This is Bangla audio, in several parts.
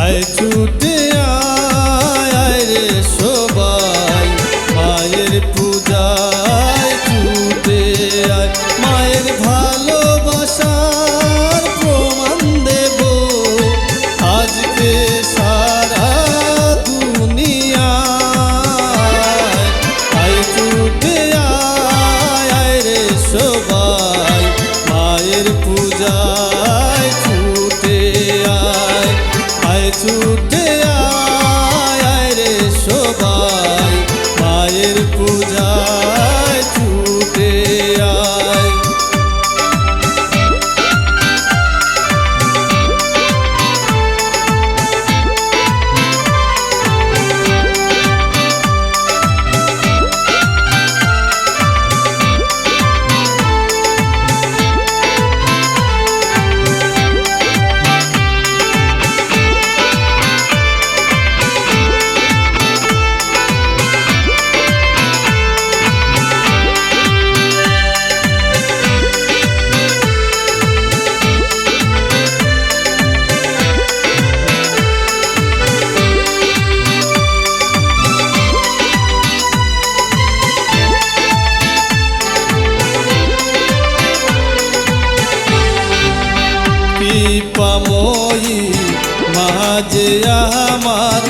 আয় ছুটে আয় রে সবাই মায়ের পূজায় ছুটে আয়। মায়ের ভালোবাসার প্রমাণ দেব আজকে সারা দুনিয়ায়। আয় ছুটে আয় রে সবাই মায়ের পূজায় ছুটে আয়। আয় ছুটে আয় রে সবাই মায়ের পূজায় ছুটে আয়। কৃপাময়ী মা যে আমার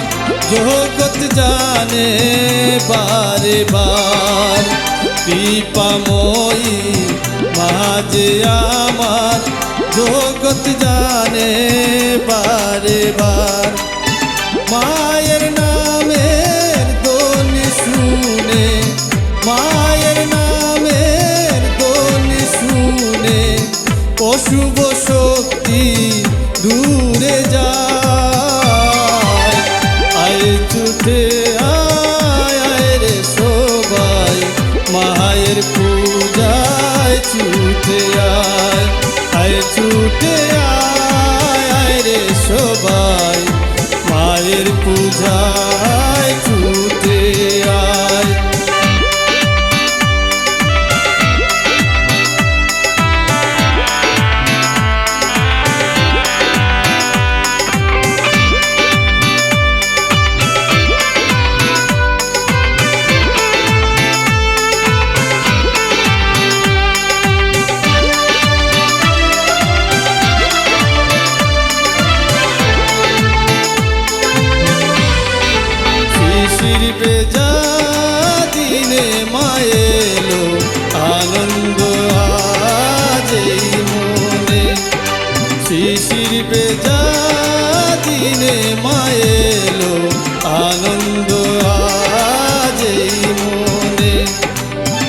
জগৎ জানে বারে বার। কৃপাময়ী মা যে আমার জগৎ জানে বারে বার। মায়ের নামের ধ্বনি শুনে, মায়ের নামের ধ্বনি শুনে অশুভ শক্তি দূরে যায়। আয় ছুটে আয় রে সবাই মায়ের পূজায় ছুটে আয়। আয় ছুটে আয় রে সবাই মায়ের পূজায় ছুটে আয়। বেজা দিনে মায়েলো আনন্দ আজ এই মনে। শিশির বেজা দিনে মায়েলো আনন্দ আজ এই মনে।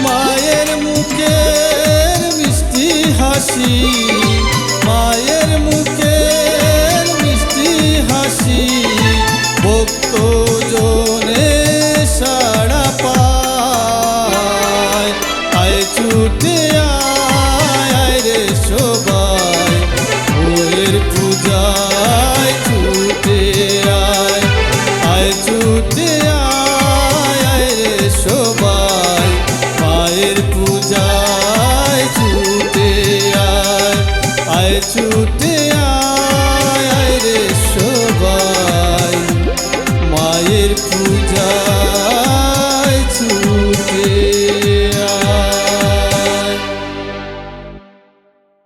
মায়ের মুখের মিষ্টি হাসি, মায়ের মুখের মিষ্টি হাসি ভক্ত জনে সাড়া পায়। আয় ছুটে আয় রে সবাই মায়ের পূজায় ছুটে আয়। আয় ছুটে আয় রে সবাই মায়ের পূজায় ছুটে আয়। আয় ছুটে আয় রে সবাই মায়ের পূজা